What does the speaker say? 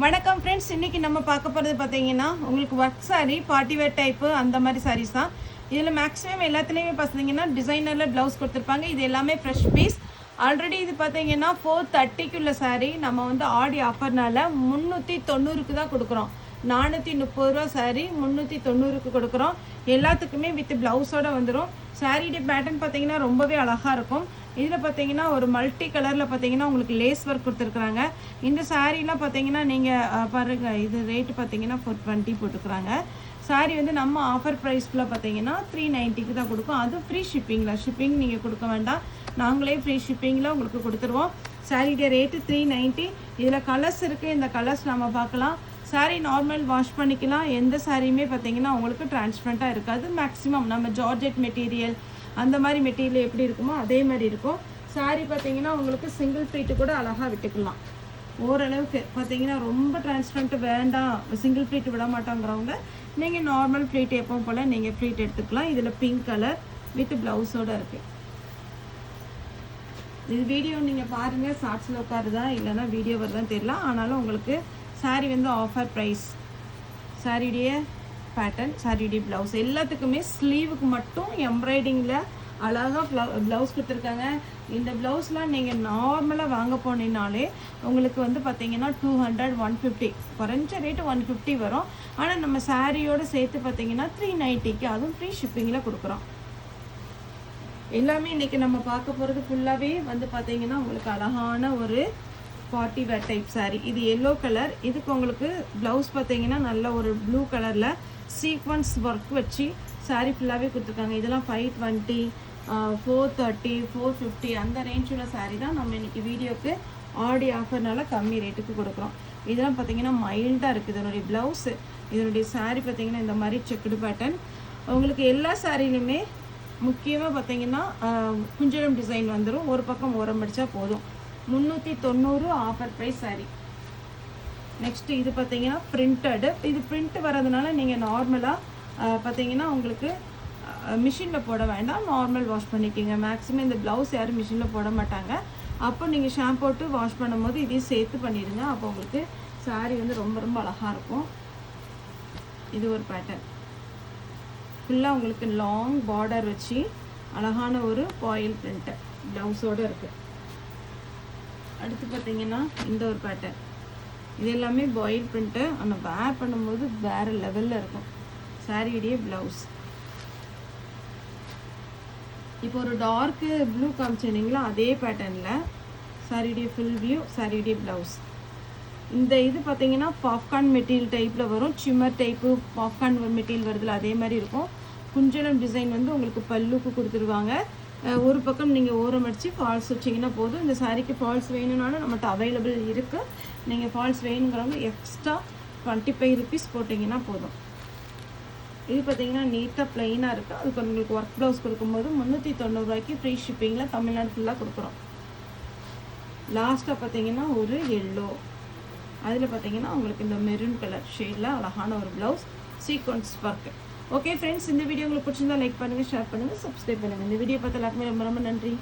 வணக்கம் ஃப்ரெண்ட்ஸ், இன்றைக்கி நம்ம பார்க்க போகிறது பார்த்தீங்கன்னா உங்களுக்கு work sari party wear type அந்த மாதிரி சாரீஸ் தான். இதில் மேக்ஸிமம் எல்லாத்துலேயுமே பார்த்தீங்கன்னா டிசைனரில் ப்ளவுஸ் கொடுத்துருப்பாங்க. இது எல்லாமே ஃப்ரெஷ் பீஸ். ஆல்ரெடி இது பார்த்தீங்கன்னா 430க்குள்ள சாரீ நம்ம வந்து ஆடி ஆஃபர்னால 390க்கு தான் கொடுக்குறோம். 430 ரூபா சாரீ 390க்கு கொடுக்குறோம். எல்லாத்துக்குமே வித் ப்ளவுஸோடு வந்துடும். சாரீடைய பேட்டர்ன் பார்த்தீங்கன்னா ரொம்பவே அழகாக இருக்கும். இதில் பார்த்தீங்கன்னா ஒரு மல்டி கலரில் பார்த்தீங்கன்னா உங்களுக்கு லேஸ் ஒர்க் கொடுத்துருக்குறாங்க. இந்த சாரீலாம் பார்த்தீங்கன்னா நீங்கள் பாருங்கள், இது ரேட்டு பார்த்தீங்கன்னா 420 போட்டுக்கிறாங்க. சாரீ வந்து நம்ம ஆஃபர் ப்ரைஸில் பார்த்தீங்கன்னா 390க்கு தான் கொடுக்கும். அதுவும் ஃப்ரீ ஷிப்பிங்கில். ஷிப்பிங் நீங்கள் கொடுக்க வேண்டாம், நாங்களே ஃப்ரீ ஷிப்பிங்கில் உங்களுக்கு கொடுத்துருவோம். சாரீடைய ரேட்டு 390. இதில் கலர்ஸ் இருக்குது, இந்த கலர்ஸ் நம்ம பார்க்கலாம். சாரீ நார்மல் வாஷ் பண்ணிக்கலாம். எந்த சாரியுமே பார்த்தீங்கன்னா உங்களுக்கு டிரான்ஸ்பரண்ட்டாக இருக்காது. மேக்ஸிமம் நம்ம ஜார்ஜெட் மெட்டீரியல் அந்த மாதிரி மெட்டீரியல் எப்படி இருக்குமோ அதே மாதிரி இருக்கும். சாரீ பார்த்தீங்கன்னா உங்களுக்கு சிங்கிள் ப்ளீட்டு கூட அழகாக விட்டுக்கலாம். ஓரளவுக்கு பார்த்தீங்கன்னா ரொம்ப டிரான்ஸ்பரண்ட்டு வேண்டாம், சிங்கிள் ப்ளீட் விட மாட்டோங்கிறவங்க நீங்கள் நார்மல் ப்ளீட் எப்பவும் போல் நீங்கள் ப்ளீட் எடுத்துக்கலாம். இதில் பிங்க் கலர் வித் ப்ளவுஸோடு இருக்குது. இது வீடியோ நீங்கள் பாருங்கள், ஷார்ட்ஸில் உட்காருதா இல்லைன்னா வீடியோ வருதான்னு தெரியல. ஆனாலும் உங்களுக்கு சாரீ வந்து ஆஃபர் ப்ரைஸ். சாரியுடைய பேட்டர்ன், சாரியுடைய ப்ளவுஸ் எல்லாத்துக்குமே ஸ்லீவுக்கு மட்டும் எம்ப்ராய்டிங்கில் அழகாக ப்ளவுஸ் கொடுத்துருக்காங்க. இந்த ப்ளவுஸ்லாம் நீங்கள் நார்மலாக வாங்க போனீங்கனாலே உங்களுக்கு வந்து பார்த்தீங்கன்னா 200 150 குறைஞ்ச ரேட்டு 150 வரும். ஆனால் நம்ம சாரியோடு சேர்த்து பார்த்தீங்கன்னா 390க்கு அதுவும் ஃப்ரீ ஷிப்பிங்கில் கொடுக்குறோம். எல்லாமே இன்றைக்கி நம்ம பார்க்க போகிறது ஃபுல்லாகவே வந்து பார்த்தீங்கன்னா உங்களுக்கு அழகான ஒரு பார்ட்டி வேர் டைப் சாரீ. இது எல்லோ கலர். இதுக்கு உங்களுக்கு ப்ளவுஸ் பார்த்தீங்கன்னா நல்ல ஒரு ப்ளூ கலரில் சீக்வன்ஸ் ஒர்க் வச்சு சாரீ ஃபுல்லாகவே கொடுத்துருக்காங்க. இதெல்லாம் 520 430 450 அந்த ரேஞ்சுள்ள சாரீ தான் நம்ம இன்றைக்கி வீடியோக்கு ஆடி ஆஃபர்னால கம்மி ரேட்டுக்கு கொடுக்குறோம். இதெல்லாம் பார்த்தீங்கன்னா மைல்டாக இருக்குது. இதனுடைய ப்ளவுஸு, இதனுடைய சாரீ பார்த்தீங்கன்னா இந்த மாதிரி செக்குடு பேட்டர்ன். உங்களுக்கு எல்லா சாரிலையுமே முக்கியமாக பார்த்தீங்கன்னா குஞ்சரம் டிசைன் வந்துடும். ஒரு பக்கம் ஓரம் அடித்தா போதும். 390 ஆஃபர் ப்ரைஸ் சாரீ. நெக்ஸ்ட்டு இது பார்த்தீங்கன்னா பிரிண்டடு. இது பிரிண்ட் வரதுனால நீங்கள் நார்மலாக பார்த்தீங்கன்னா உங்களுக்கு மிஷினில் போட வேண்டாம், நார்மல் வாஷ் பண்ணிக்கிங்க. மேக்ஸிமம் இந்த ப்ளவுஸ் யாரும் மிஷினில் போட மாட்டாங்க. அப்போ நீங்கள் ஷாம்பு போட்டு வாஷ் பண்ணும்போது இதையும் சேர்த்து பண்ணிடுங்க. அப்போ உங்களுக்கு சாரீ வந்து ரொம்ப ரொம்ப அழகாக இருக்கும். இது ஒரு பேட்டர்ன் ஃபுல்லாக உங்களுக்கு லாங் பார்டர் வச்சு அழகான ஒரு பாயில் பிரிண்ட்டு ப்ளவுஸோடு இருக்குது. அடுத்து பார்த்தீங்கன்னா இந்த ஒரு பேட்டர்ன், இது எல்லாமே பாயில் பிரிண்ட்டு. ஆனால் வேர் பண்ணும்போது வேறு லெவலில் இருக்கும். சாரியுடைய ப்ளவுஸ் இப்போ ஒரு டார்க்கு ப்ளூ காமிச்சிருந்தீங்களா, அதே பேட்டர்னில் சாரியுடைய ஃபுல் வியூ, சாரியுடைய ப்ளவுஸ். இந்த இது பார்த்தீங்கன்னா பாப்கார்ன் மெட்டீரியல் டைப்பில் வரும். சிம்மர் டைப்பு பாப்கார்ன் மெட்டீரியல் வருதுல அதே மாதிரி இருக்கும். குஞ்சலம் டிசைன் வந்து உங்களுக்கு பல்லுக்கு கொடுத்துருவாங்க. ஒரு பக்கம் நீங்கள் ஓரம் அடித்து ஃபால்ஸ் வச்சிங்கன்னா போதும். இந்த சாரீக்கு ஃபால்ஸ் வேணும்னாலும் நம்மகிட்ட அவைலபிள் இருக்குது. நீங்கள் ஃபால்ஸ் வேணுங்கிறவங்க எக்ஸ்ட்ரா 25 ருபீஸ் போட்டிங்கன்னா போதும். இது பார்த்தீங்கன்னா நீட்டாக ப்ளைனாக இருக்குது. அதுக்கு உங்களுக்கு ஒர்க் ப்ளவுஸ் கொடுக்கும்போது 390 ரூபாய்க்கு ஃப்ரீ ஷிப்பிங்கில் தமிழ்நாடு ஃபுல்லாக கொடுக்குறோம். லாஸ்ட்டாக பார்த்தீங்கன்னா ஒரு எல்லோ, அதில் பார்த்தீங்கன்னா உங்களுக்கு இந்த மெரூன் கலர் ஷேடில் அழகான ஒரு blouse sequence work. Okay friends, இந்த வீடியோ உங்களுக்கு பிடிச்சிருந்தா லைக் பண்ணுங்கள், ஷேர் பண்ணுங்கள், சப்ஸ்கிரைப் பண்ணுங்கள். இந்த வீடியோ பார்த்து எல்லாருக்குமே ரொம்ப ரொம்ப நன்றி.